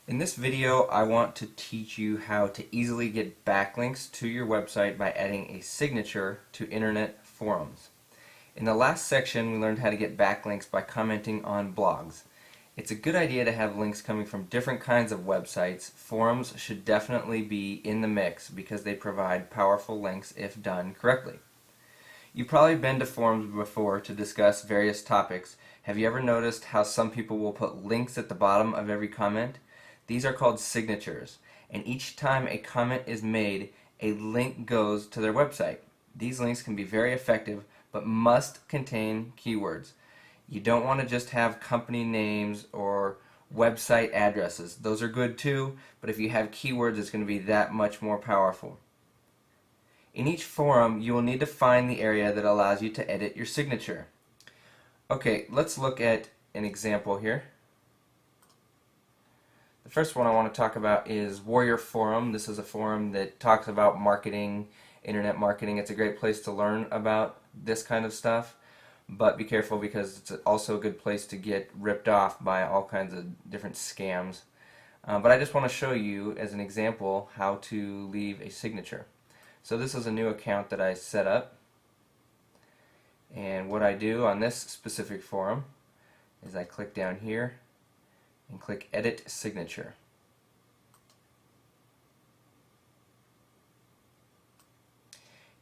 In this video, I want to teach you how to easily get backlinks to your website by adding a signature to internet forums. In the last section, we learned how to get backlinks by commenting on blogs. It's a good idea to have links coming from different kinds of websites. Forums should definitely be in the mix because they provide powerful links if done correctly. You've probably been to forums before to discuss various topics. Have you ever noticed how some people will put links at the bottom of every comment? These are called signatures, and each time a comment is made, a link goes to their website. These links can be very effective, but must contain keywords. You don't want to just have company names or website addresses. Those are good too, but if you have keywords, it's going to be that much more powerful. In each forum, you will need to find the area that allows you to edit your signature. Okay, let's look at an example here. The first one I want to talk about is Warrior Forum. This is a forum that talks about marketing, internet marketing. It's a great place to learn about this kind of stuff, but be careful because it's also a good place to get ripped off by all kinds of different scams. But I just want to show you as an example how to leave a signature. So this is a new account that I set up, and what I do on this specific forum is I click down here and click Edit Signature.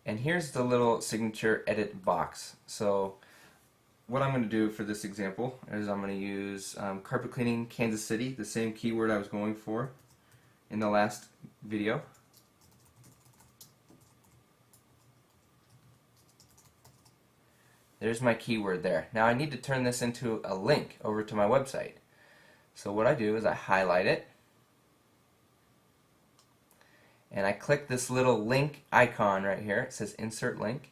And here's the little signature edit box. So what I'm going to do for this example is I'm going to use carpet cleaning Kansas City, the same keyword I was going for in the last video. There's my keyword there. Now I need to turn this into a link over to my website. So what I do is I highlight it and I click this little link icon right here. It says Insert Link,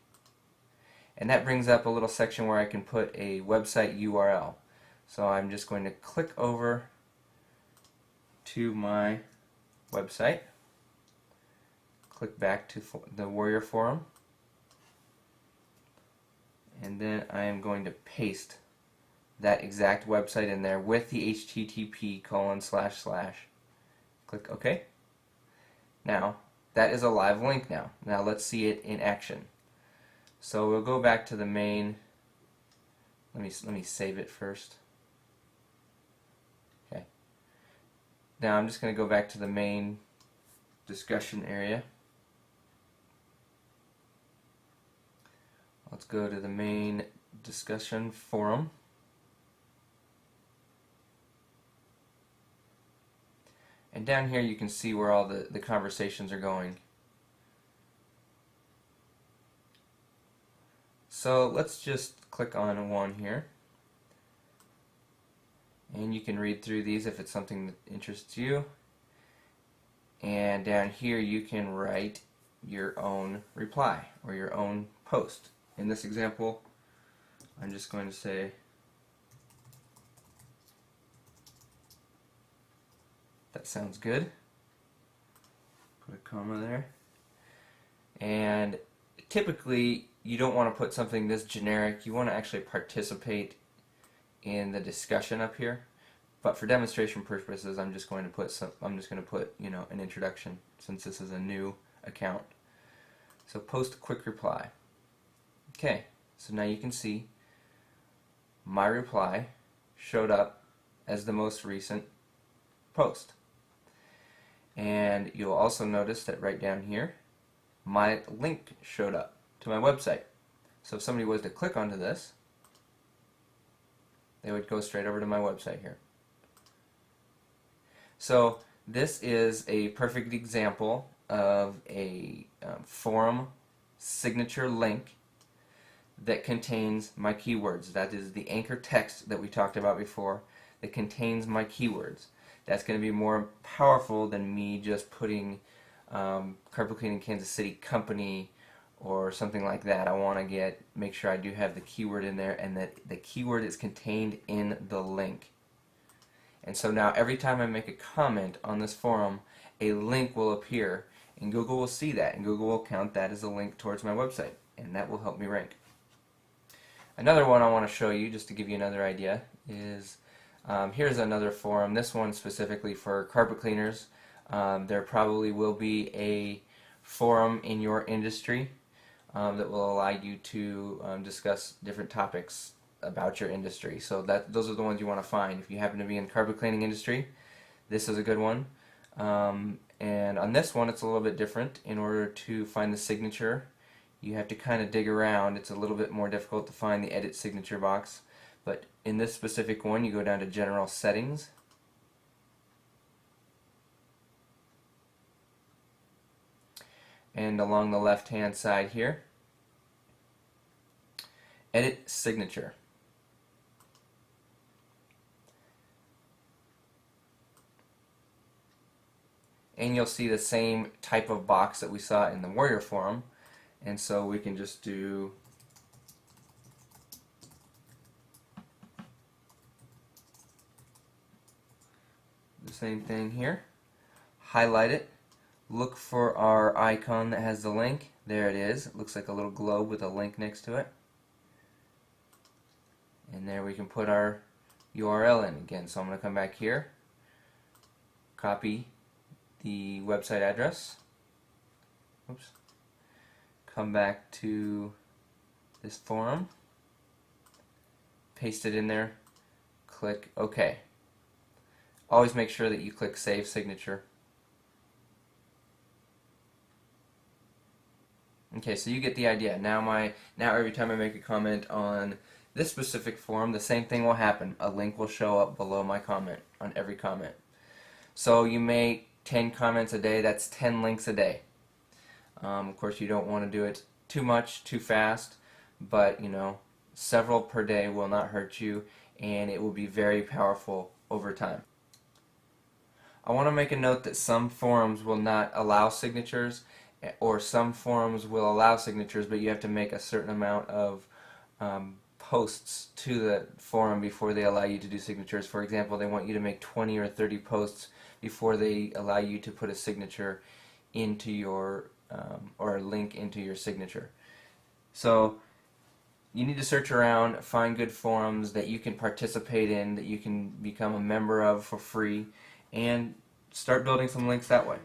and that brings up a little section where I can put a website URL. So I'm just going to click over to my website, click back to the Warrior Forum, and then I am going to paste that exact website in there with the http:// click OK. Now that is a live link now. Now let's see it in action. So we'll go back to the main. Let me save it first. Okay. Now I'm just going to go back to the main discussion area. Let's go to the main discussion forum. And down here you can see where all the conversations are going. So let's just click on one here. And you can read through these if it's something that interests you. And down here you can write your own reply or your own post. In this example, I'm just going to say, that sounds good. Put a comma there. And typically, you don't want to put something this generic. You want to actually participate in the discussion up here. But for demonstration purposes, I'm just going to put an introduction since this is a new account. So post a quick reply. Okay, so now you can see my reply showed up as the most recent post. And you'll also notice that right down here, my link showed up to my website. So if somebody was to click onto this, they would go straight over to my website here. So this is a perfect example of a forum signature link that contains my keywords. That is the anchor text that we talked about before that contains my keywords. That's going to be more powerful than me just putting carpet cleaning Kansas City company or something like that. I want to make sure I do have the keyword in there and that the keyword is contained in the link. And so now every time I make a comment on this forum, a link will appear and Google will see that and Google will count that as a link towards my website, and that will help me rank. Another one I want to show you, just to give you another idea, is Here's another forum, this one specifically for carpet cleaners. There probably will be a forum in your industry that will allow you to discuss different topics about your industry. So those are the ones you want to find. If you happen to be in the carpet cleaning industry, this is a good one. And on this one, it's a little bit different. In order to find the signature, you have to kind of dig around. It's a little bit more difficult to find the edit signature box. But in this specific one, you go down to General Settings. And along the left-hand side here, Edit Signature. And you'll see the same type of box that we saw in the Warrior Forum. And so we can just do the same thing here. Highlight it. Look for our icon that has the link. There it is. It looks like a little globe with a link next to it. And there we can put our URL in again. So I'm going to come back here, copy the website address. Oops. Come back to this forum, paste it in there, click OK. Always make sure that you click Save Signature. Okay, so you get the idea. Now every time I make a comment on this specific forum, the same thing will happen. A link will show up below my comment on every comment. So you make 10 comments a day, that's 10 links a day. Of course, you don't want to do it too much, too fast, but several per day will not hurt you, and it will be very powerful over time. I want to make a note that some forums will not allow signatures, or some forums will allow signatures, but you have to make a certain amount of posts to the forum before they allow you to do signatures. For example, they want you to make 20 or 30 posts before they allow you to put a signature into your or a link into your signature. So you need to search around, find good forums that you can participate in, that you can become a member of for free, and start building some links that way.